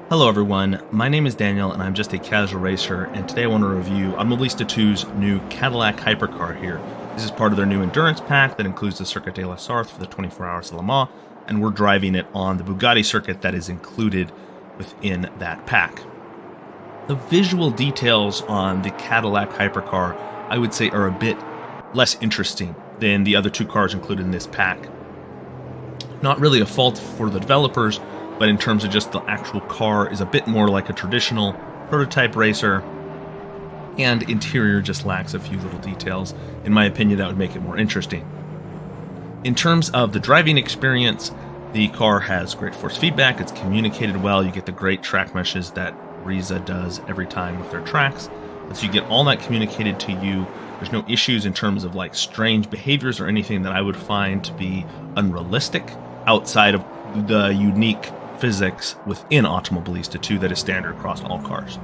Hello everyone, my name is Daniel and I'm just a casual racer, and today I want to review Automobilista 2's new Cadillac Hypercar here. This is part of their new endurance pack that includes the Circuit De La Sarthe for the 24 Hours of Le Mans, and we're driving it on the Bugatti Circuit that is included within that pack. The visual details on the Cadillac Hypercar, I would say, are a bit less interesting than the other two cars included in this pack. Not really a fault for the developers, but in terms of just the actual car is a bit more like a traditional prototype racer, and interior just lacks a few little details. In my opinion, that would make it more interesting. In terms of the driving experience, the car has great force feedback, it's communicated well, you get the great track meshes that Riza does every time with their tracks, so you get all that communicated to you. There's no issues in terms of like strange behaviors or anything that I would find to be unrealistic outside of the unique physics within Automobilista 2 that is standard across all cars.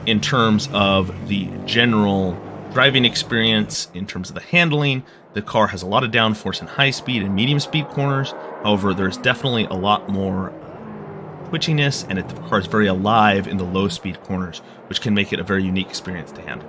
In terms of the general driving experience, in terms of the handling, the car has a lot of downforce in high speed and medium speed corners. However, there's definitely a lot more twitchiness, and the car is very alive in the low speed corners, which can make it a very unique experience to handle.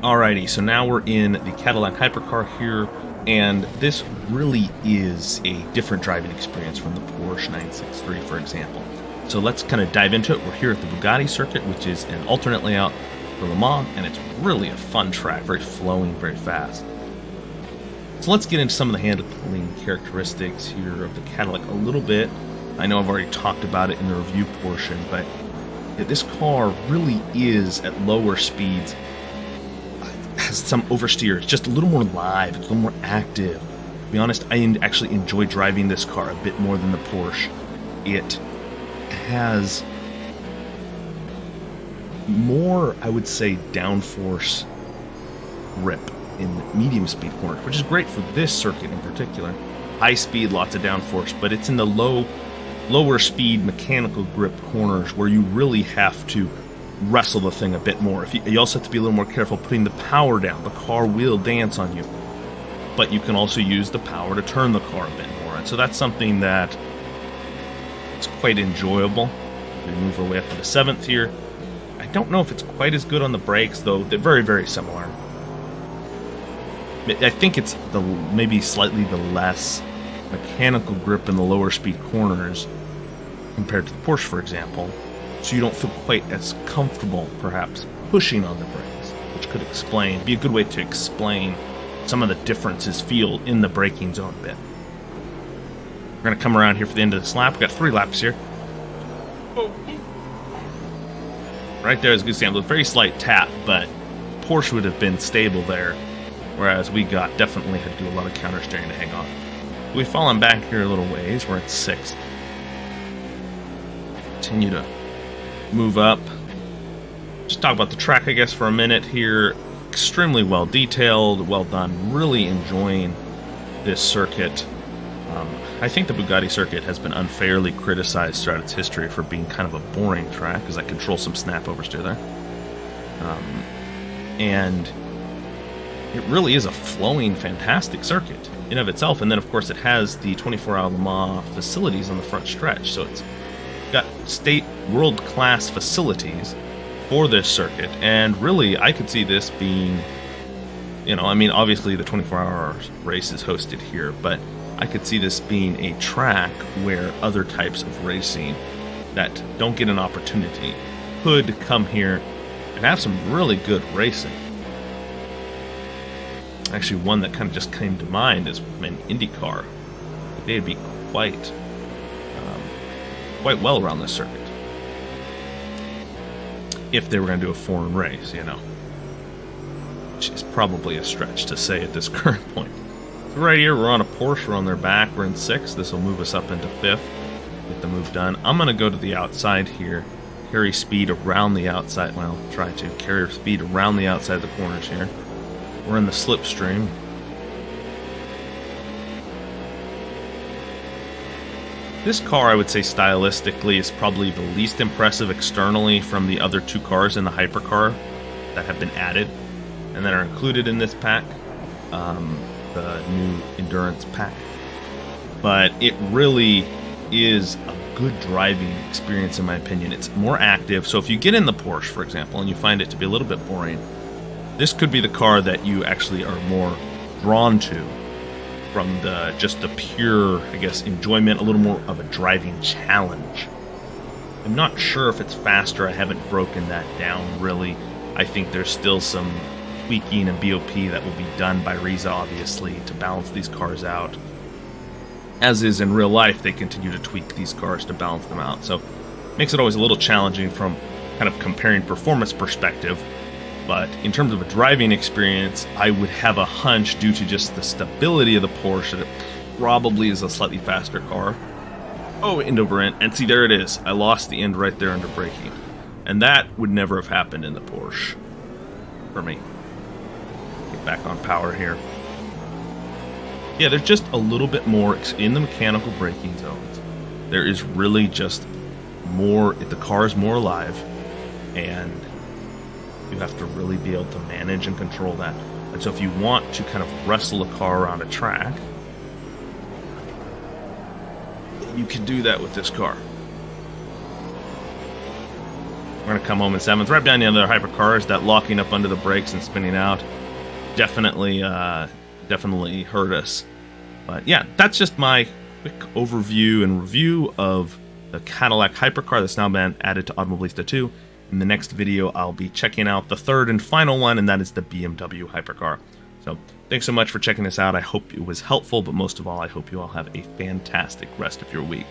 Alrighty, so now we're in the Cadillac Hypercar here, and this really is a different driving experience from the Porsche 963, for example. So let's kind of dive into it. We're here at the Bugatti Circuit, which is an alternate layout for Le Mans, and it's really a fun track, very flowing, very fast. So let's get into some of the handling characteristics here of the Cadillac a little bit. I know I've already talked about it in the review portion, but this car really is at lower speeds. Has some oversteer. It's just a little more live, it's a little more active. To be honest, I actually enjoy driving this car a bit more than the Porsche. It has more, I would say, downforce grip in medium speed corners, which is great for this circuit in particular. High speed, lots of downforce, but it's in the lower speed mechanical grip corners where you really have to wrestle the thing a bit more. You also have to be a little more careful putting the power down. The car will dance on you, but you can also use the power to turn the car a bit more, and so that's something that is quite enjoyable. We move our way up to the 7th here. I don't know if it's quite as good on the brakes, though. They're very, very similar. I think it's maybe slightly the less mechanical grip in the lower speed corners compared to the Porsche, for example. So you don't feel quite as comfortable, perhaps, pushing on the brakes, which could be a good way to explain some of the differences feel in the braking zone a bit. We're going to come around here for the end of this lap. We've got 3 laps here. Right there is a good sample. A very slight tap, but Porsche would have been stable there, whereas we definitely had to do a lot of counter steering to hang on. We've fallen back here a little ways. We're at 6th. Continue to move up. Just talk about the track, I guess, for a minute here. Extremely well detailed, well done. Really enjoying this circuit. I think the Bugatti Circuit has been unfairly criticized throughout its history for being kind of a boring track, because I control some snap oversteer there. And it really is a flowing, fantastic circuit in of itself. And then, of course, it has the 24-hour Le Mans facilities on the front stretch, so it's got state world-class facilities for this circuit, and really I could see this being, obviously the 24-hour race is hosted here, but I could see this being a track where other types of racing that don't get an opportunity could come here and have some really good racing. Actually, one that kind of just came to mind is an IndyCar. They'd be quite well around this circuit if they were going to do a foreign race, which is probably a stretch to say at this current point. So right here, we're on a Porsche, we're on their back, we're in 6th. This will move us up into 5th. Get the move done. I'm going to go to the outside here, carry speed around the outside. Well, try to carry speed around the outside of the corners here. We're in the slipstream. This car, I would say, stylistically is probably the least impressive externally from the other 2 cars in the Hypercar that have been added and that are included in this pack. The new endurance pack. but it really is a good driving experience in my opinion. It's more active, so if you get in the Porsche, for example, and you find it to be a little bit boring, this could be the car that you actually are more drawn to from just the pure, I guess, enjoyment, a little more of a driving challenge. I'm not sure if it's faster. I haven't broken that down really. I think there's still some tweaking and BOP that will be done by Riza, obviously, to balance these cars out. As is in real life, they continue to tweak these cars to balance them out. So it makes it always a little challenging from kind of comparing performance perspective. But in terms of a driving experience, I would have a hunch, due to just the stability of the Porsche, that it probably is a slightly faster car. Oh, end over end. And see, there it is. I lost the end right there under braking. And that would never have happened in the Porsche for me. Get back on power here. Yeah, there's just a little bit more in the mechanical braking zones. There is really just more, the car is more alive, and you have to really be able to manage and control that. And so if you want to kind of wrestle a car around a track, you can do that with this car. We're going to come home in 7th. Right behind the other hypercars, that locking up under the brakes and spinning out definitely hurt us. But yeah, that's just my quick overview and review of the Cadillac hypercar that's now been added to Automobilista 2. In the next video, I'll be checking out the third and final one, and that is the BMW hypercar. So thanks so much for checking this out. I hope it was helpful, but most of all, I hope you all have a fantastic rest of your week.